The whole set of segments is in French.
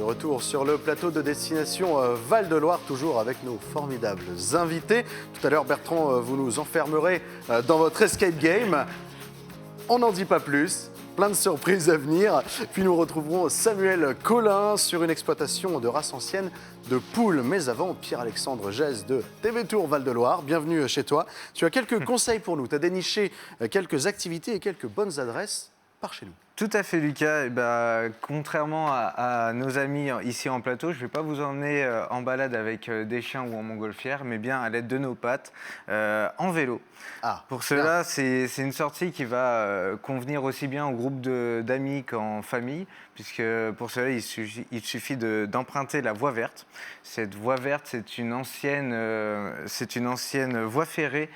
De retour sur le plateau de destination Val-de-Loire, toujours avec nos formidables invités. Tout à l'heure, Bertrand, vous nous enfermerez dans votre escape game. On n'en dit pas plus. Plein de surprises à venir. Puis nous retrouverons Samuel Collin sur une exploitation de race ancienne de poules. Mais avant, Pierre-Alexandre Gèze de TV Tour Val-de-Loire, bienvenue chez toi. Tu as quelques conseils pour nous. Tu as déniché quelques activités et quelques bonnes adresses par chez nous. Tout à fait, Lucas. Contrairement à nos amis ici en plateau, je ne vais pas vous emmener en balade avec des chiens ou en montgolfière, mais bien à l'aide de nos pattes, en vélo. Pour cela, c'est une sortie qui va convenir aussi bien au groupe d'amis qu'en famille, puisque pour cela, il suffit d'emprunter la voie verte. Cette voie verte, c'est une ancienne voie ferrée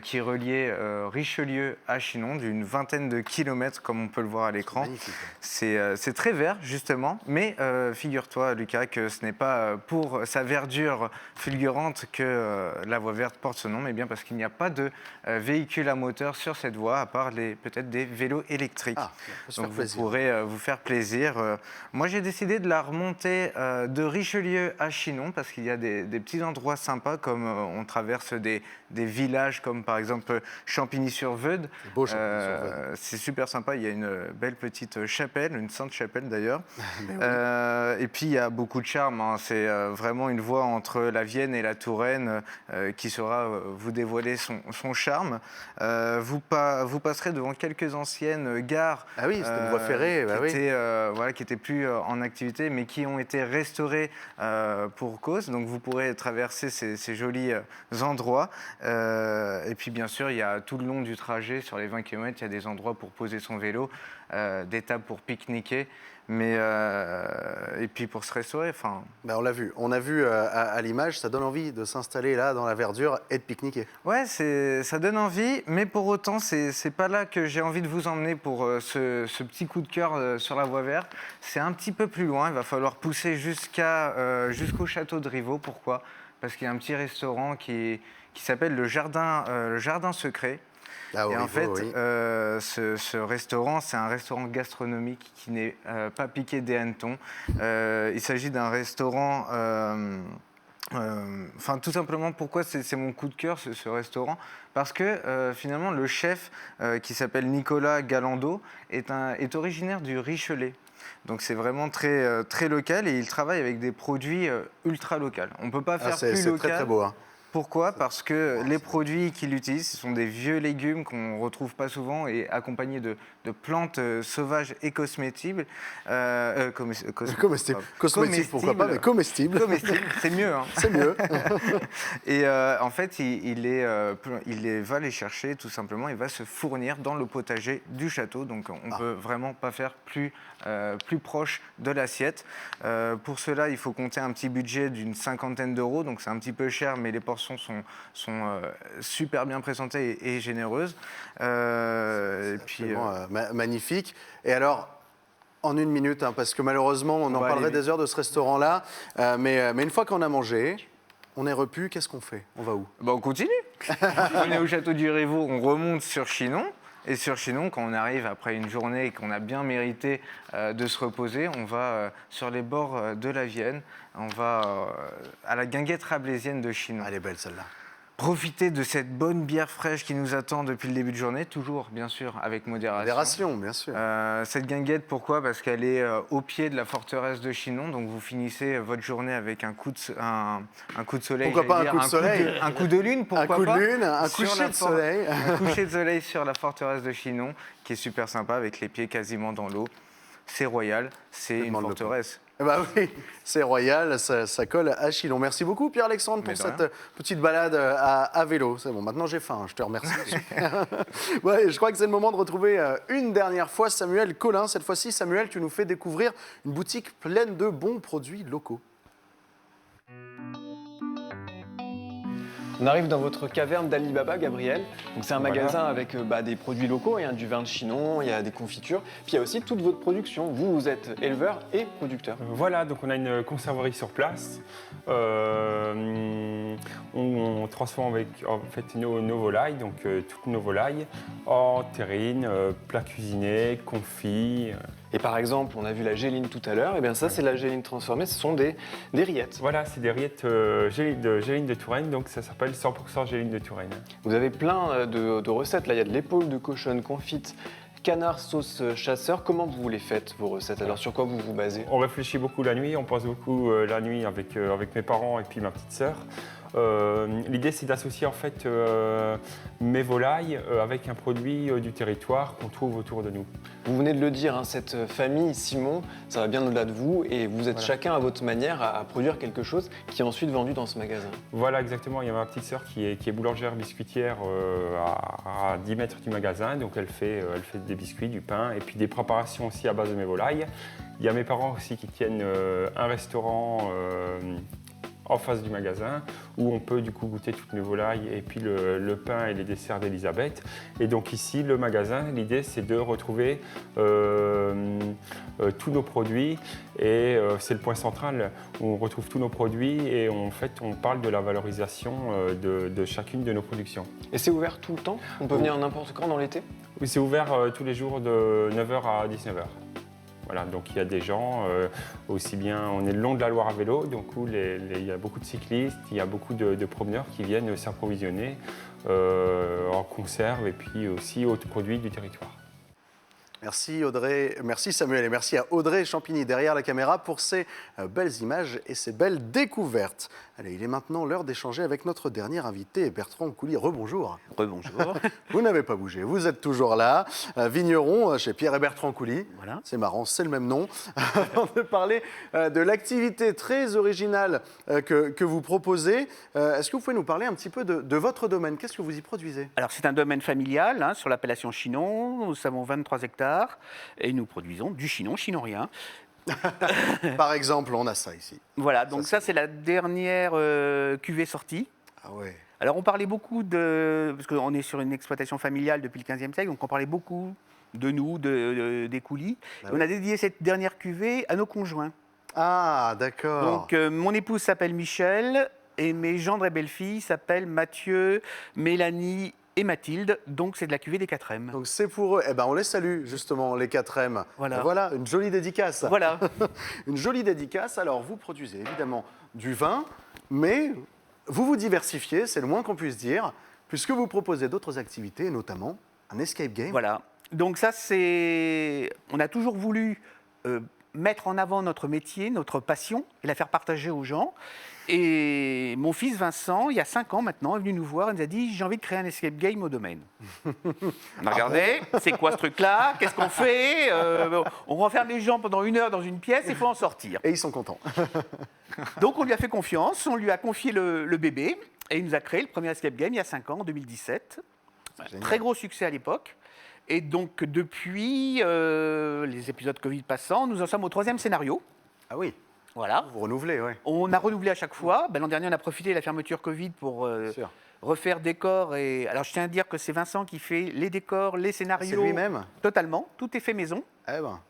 qui reliait Richelieu à Chinon, d'une vingtaine de kilomètres, comme on peut le voir à l'écran. C'est très vert, justement, mais figure-toi, Lucas, que ce n'est pas pour sa verdure fulgurante que la voie verte porte ce nom, mais bien parce qu'il n'y a pas de véhicule à moteur sur cette voie, à part peut-être des vélos électriques. Donc vous pourrez vous faire plaisir. Moi, j'ai décidé de la remonter de Richelieu à Chinon, parce qu'il y a des petits endroits sympas, comme on traverse des villages, comme par exemple Champigny-sur-Veude. C'est super sympa, il y a une belle petite chapelle, une sainte chapelle d'ailleurs. Et puis il y a beaucoup de charme, hein. C'est vraiment une voie entre la Vienne et la Touraine qui saura vous dévoiler son charme. Vous passerez devant quelques anciennes gares. Ah oui, c'était une voie ferrée. Qui n'étaient plus en activité, mais qui ont été restaurées pour cause. Donc vous pourrez traverser ces jolis endroits. Et puis bien sûr, il y a tout le long du trajet, sur les 20 km, il y a des endroits pour poser son vélo, des tables pour pique-niquer. Et puis pour se restaurer, on l'a vu. On a vu à l'image, ça donne envie de s'installer là dans la verdure et de pique-niquer. Ouais, ça donne envie, mais pour autant, c'est pas là que j'ai envie de vous emmener pour ce petit coup de cœur sur la voie verte. C'est un petit peu plus loin, il va falloir pousser jusqu'au château de Rivaux. Pourquoi ? Parce qu'il y a un petit restaurant qui s'appelle le Jardin Secret. Et en fait, ce restaurant, c'est un restaurant gastronomique qui n'est pas piqué des hannetons. Il s'agit d'un restaurant... tout simplement, pourquoi c'est mon coup de cœur, ce restaurant ? Parce que finalement, le chef, qui s'appelle Nicolas Galando, est originaire du Richelais. Donc c'est vraiment très, très local et il travaille avec des produits ultra locaux. On ne peut pas faire plus local. C'est très très beau. Hein. Pourquoi ? Parce que les produits qu'il utilise, ce sont des vieux légumes qu'on ne retrouve pas souvent et accompagnés de plantes sauvages et comestibles. Cosmétiques, pourquoi pas, mais comestibles. Comestibles, c'est mieux. Hein. C'est mieux. Et en fait, il va les chercher tout simplement, il va se fournir dans le potager du château. Donc on ne peut vraiment pas faire plus proche de l'assiette. Pour cela, il faut compter un petit budget d'une 50aine d'euros. Donc c'est un petit peu cher, mais les portions sont super bien présentées et généreuses. Magnifique. Et alors, en une minute, hein, parce que malheureusement, on en parlerait des heures de ce restaurant-là, mais une fois qu'on a mangé, on est repu, qu'est-ce qu'on fait ? On va où ? On continue. On est au château du Rivaux, on remonte sur Chinon. Et sur Chinon, quand on arrive après une journée et qu'on a bien mérité de se reposer, on va sur les bords de la Vienne, on va à la guinguette rabelaisienne de Chinon. Elle est belle celle-là. Profiter de cette bonne bière fraîche qui nous attend depuis le début de journée, toujours bien sûr avec modération. Modération, bien sûr. Cette guinguette, pourquoi ? Parce qu'elle est au pied de la forteresse de Chinon, donc vous finissez votre journée avec un coup de soleil. Pourquoi pas un coup de soleil ? Un coup de lune, pourquoi pas ? Un coup de lune, un coucher de soleil. Un coucher de soleil sur la forteresse de Chinon, qui est super sympa, avec les pieds quasiment dans l'eau. C'est royal, c'est une forteresse. Oui, c'est royal, ça colle à Chinon. Merci beaucoup Pierre-Alexandre pour cette petite balade à vélo. C'est bon, maintenant j'ai faim, je te remercie. Je crois que c'est le moment de retrouver une dernière fois Samuel Collin. Cette fois-ci, Samuel, tu nous fais découvrir une boutique pleine de bons produits locaux. On arrive dans votre caverne d'Ali Baba, Gabriel. Donc c'est un magasin avec des produits locaux, il y a du vin de Chinon, il y a des confitures, puis il y a aussi toute votre production. Vous êtes éleveur et producteur. Voilà, donc on a une conserverie sur place. On transforme avec nos volailles, donc toutes nos volailles, en terrine, plats cuisinés, confits. Et par exemple, on a vu la géline tout à l'heure, et bien ça c'est la géline transformée, ce sont des rillettes. Voilà, c'est des rillettes géline de Touraine, donc ça s'appelle 100% géline de Touraine. Vous avez plein de recettes, là il y a de l'épaule de cochonne confite, canard sauce chasseur. Comment vous les faites vos recettes? Alors sur quoi vous vous basez? On réfléchit beaucoup la nuit, on pense beaucoup la nuit avec mes parents et puis ma petite sœur. L'idée c'est d'associer en fait mes volailles avec un produit du territoire qu'on trouve autour de nous. Vous venez de le dire, hein, cette famille Simon, ça va bien au-delà de vous et vous êtes chacun à votre manière à produire quelque chose qui est ensuite vendu dans ce magasin. Voilà exactement, il y a ma petite sœur qui est boulangère biscuitière à 10 mètres du magasin, donc elle fait des biscuits, du pain et puis des préparations aussi à base de mes volailles. Il y a mes parents aussi qui tiennent un restaurant en face du magasin où on peut du coup goûter toutes mes volailles et puis le pain et les desserts d'Elisabeth. Et donc ici, le magasin, l'idée c'est de retrouver tous nos produits et c'est le point central où on retrouve tous nos produits et en fait on parle de la valorisation de chacune de nos productions. Et c'est ouvert tout le temps? On peut venir n'importe quand dans l'été? Oui, c'est ouvert tous les jours de 9h à 19h. Voilà, donc il y a des gens, aussi bien, on est le long de la Loire à vélo, donc il y a beaucoup de cyclistes, il y a beaucoup de promeneurs qui viennent s'approvisionner en conserve et puis aussi autres produits du territoire. Merci Audrey, merci Samuel et merci à Audrey Champigny derrière la caméra pour ces belles images et ces belles découvertes. Allez, il est maintenant l'heure d'échanger avec notre dernier invité, Bertrand Coulis. Rebonjour. Rebonjour. Vous n'avez pas bougé, vous êtes toujours là, vigneron chez Pierre et Bertrand Coulis. Voilà. C'est marrant, c'est le même nom. Avant de parler de l'activité très originale que vous proposez, est-ce que vous pouvez nous parler un petit peu de votre domaine? Qu'est-ce que vous y produisez? Alors, c'est un domaine familial sur l'appellation Chinon. Nous avons 23 hectares et nous produisons du chinon chinorien. Par exemple, on a ça ici. Voilà, donc ça c'est la dernière cuvée sortie. Ah ouais. Alors, on parlait beaucoup parce qu'on est sur une exploitation familiale depuis le 15e siècle, donc on parlait beaucoup de nous, des coulis. Bah On a dédié cette dernière cuvée à nos conjoints. Ah, d'accord. Donc, mon épouse s'appelle Michel et mes gendres et belles-filles s'appellent Mathieu, Mélanie et Mathilde, donc c'est de la cuvée des 4M. Donc c'est pour eux. Eh ben on les salue justement, les 4M. Voilà. Voilà, une jolie dédicace. Voilà. Une jolie dédicace. Alors vous produisez évidemment du vin, mais vous vous diversifiez, c'est le moins qu'on puisse dire, puisque vous proposez d'autres activités, notamment un escape game. Voilà. Donc ça c'est... On a toujours voulu mettre en avant notre métier, notre passion, et la faire partager aux gens. Et mon fils Vincent, il y a 5 ans maintenant, est venu nous voir et nous a dit « J'ai envie de créer un escape game au domaine. » On a regardé, c'est quoi ce truc-là? Qu'est-ce qu'on fait? On renferme les gens pendant 1 heure dans une pièce, il faut en sortir. Et ils sont contents. Donc on lui a fait confiance, on lui a confié le bébé, et il nous a créé le premier escape game il y a 5 ans, en 2017. Très gros succès à l'époque. Et donc depuis les épisodes Covid passant, nous en sommes au 3e scénario. Ah oui, Voilà. vous renouvelez, oui. On a renouvelé à chaque fois. L'an dernier, on a profité de la fermeture Covid pour Sûr. refaire décors. Alors, je tiens à dire que c'est Vincent qui fait les décors, les scénarios. C'est lui-même? Totalement. Tout est fait maison. Eh ben,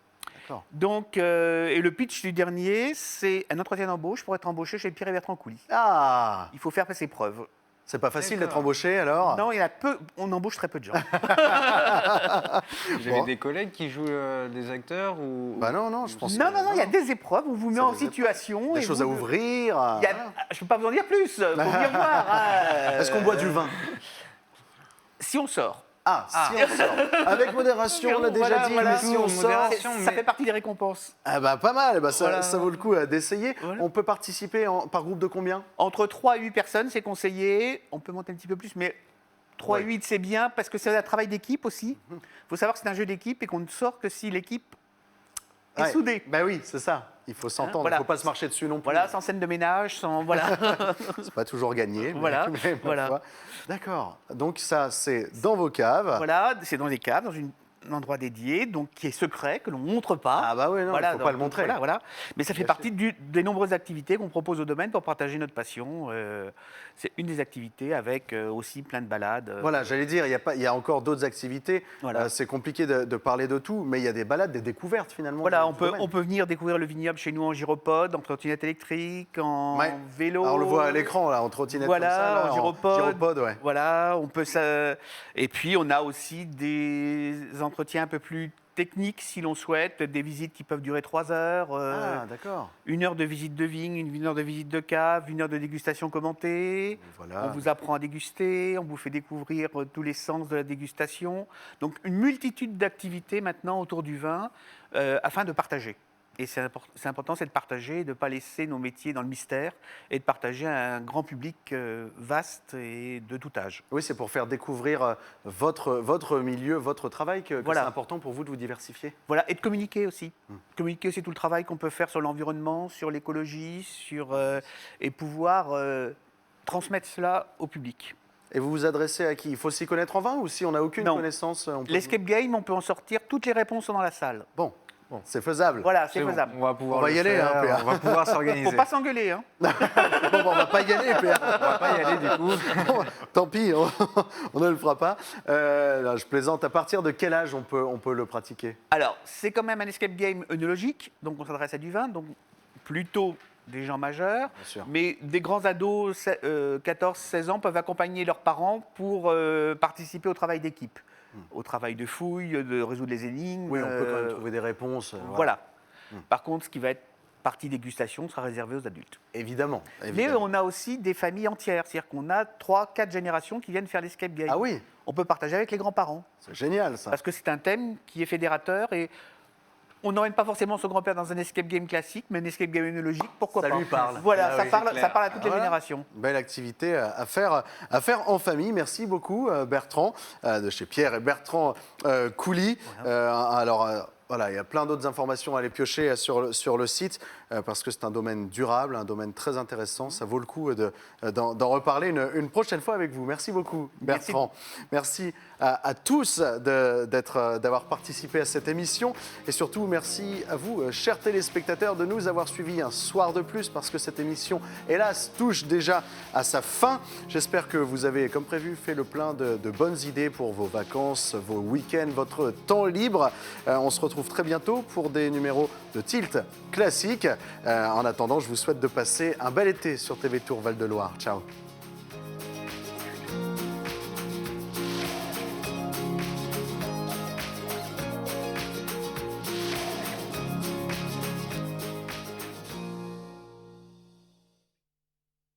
d'accord. Donc, et le pitch du dernier, c'est un entretien d'embauche pour être embauché chez Pierre et Bertrand Coulis. Ah, Il faut faire passer preuve. c'est pas facile d'être D'accord. embauché alors? Non, il y en a peu. On embauche très peu de gens. Vous avez Bon. des collègues qui jouent des acteurs ou... Bah non, je pense Non, que- non, non, il y a des épreuves. On vous met C'est en des situation. Des et choses à vous- ouvrir. Il y a- Je ne peux pas vous en dire plus. Faut venir voir. Est-ce qu'on boit du vin? Si on sort. Ah, si on sort. Avec modération, on l'a déjà Voilà, dit, voilà. mais si on sort... Modération. Ça fait partie des récompenses. Ah bah pas mal, bah ça, Voilà. ça vaut le coup d'essayer. Voilà. On peut participer par groupe de combien? Entre 3 et 8 personnes, c'est conseillé. On peut monter un petit peu plus, mais 3 et Ouais. 8, c'est bien parce que c'est un travail d'équipe aussi. Il faut savoir que c'est un jeu d'équipe et qu'on ne sort que si l'équipe est Ouais. soudée. Bah oui, c'est ça. Il faut s'entendre, Voilà. il ne faut pas se marcher dessus non plus. Voilà, sans scène de ménage, sans. Voilà. C'est pas toujours gagné. mais- Voilà, mais ma voilà. foi. D'accord. Donc ça, c'est dans vos caves. Voilà, c'est dans des caves, dans un endroit dédié, donc qui est secret, que l'on ne montre pas. Ah bah oui, non, il ne faut pas le donc, montrer. Voilà, voilà. Mais ça fait Bien partie des nombreuses activités qu'on propose au domaine pour partager notre passion. C'est une des activités avec aussi plein de balades. Voilà, j'allais dire, il y a encore d'autres activités. Voilà. C'est compliqué de parler de tout, mais il y a des balades, des découvertes finalement. Voilà, du domaine. on peut venir découvrir le vignoble chez nous en gyropode, en trottinette électrique, en Ouais. vélo. Alors, on le voit à l'écran, là, en trottinette Voilà, comme ça. là, en gyropode. gyropode, ouais. Voilà, on peut ça. Et puis on a aussi des entretiens un peu plus techniques si l'on souhaite, des visites qui peuvent durer 3 heures, Ah, d'accord. 1 heure de visite de vigne, 1 heure de visite de cave, 1 heure de dégustation commentée. Voilà. On vous apprend à déguster, on vous fait découvrir tous les sens de la dégustation. Donc une multitude d'activités maintenant autour du vin afin de partager. Et c'est important, c'est de partager, de ne pas laisser nos métiers dans le mystère et de partager à un grand public vaste et de tout âge. Oui, c'est pour faire découvrir votre milieu, votre travail que Voilà. c'est important pour vous de vous diversifier. Voilà, et de communiquer aussi. Communiquer aussi tout le travail qu'on peut faire sur l'environnement, sur l'écologie, et pouvoir transmettre cela au public. Et vous vous adressez à qui? Il faut s'y connaître en vin ou si on n'a aucune Non. connaissance on peut... L'escape game, on peut en sortir, toutes les réponses sont dans la salle. Bon, c'est faisable. Voilà, c'est C'est bon, faisable. on va pouvoir On va le y aller, faire, hein, PA. on va pouvoir s'organiser. Faut pas s'engueuler, hein. Bon, on va pas y aller, PA. On va pas y aller du coup. Tant pis, on ne le fera pas. Non, je plaisante. À partir de quel âge on peut le pratiquer? Alors, c'est quand même un escape game œnologique, donc on s'adresse à du vin, donc plutôt des gens majeurs, Bien sûr. mais des grands ados, 14-16 ans, peuvent accompagner leurs parents pour participer au travail d'équipe, au travail de fouille, de résoudre les énigmes. Oui, on peut quand même trouver des réponses. Voilà. Par contre, ce qui va être partie dégustation sera réservé aux adultes. Évidemment. Mais évidemment. on a aussi des familles entières, c'est-à-dire qu'on a 3-4 générations qui viennent faire l'escape game. Ah oui, On peut partager avec les grands-parents. c'est génial ça. Parce que c'est un thème qui est fédérateur et on n'emmène pas forcément son grand-père dans un escape game classique, mais un escape game œnologique, pourquoi Ça pas. lui parle. Voilà, Ah ça, oui, parle, c'est ça clair. parle à toutes les Voilà. générations. Belle activité à faire en famille. Merci beaucoup Bertrand, de chez Pierre et Bertrand Coulis. Voilà, il y a plein d'autres informations à aller piocher sur le site parce que c'est un domaine durable, un domaine très intéressant. Ça vaut le coup d'en reparler une prochaine fois avec vous. Merci beaucoup Bertrand. Merci à tous d'avoir participé à cette émission et surtout merci à vous, chers téléspectateurs, de nous avoir suivis un soir de plus parce que cette émission, hélas, touche déjà à sa fin. J'espère que vous avez, comme prévu, fait le plein de bonnes idées pour vos vacances, vos week-ends, votre temps libre. On se retrouve très bientôt pour des numéros de Tilt classiques. En attendant, je vous souhaite de passer un bel été sur TV Tour Val de Loire. Ciao.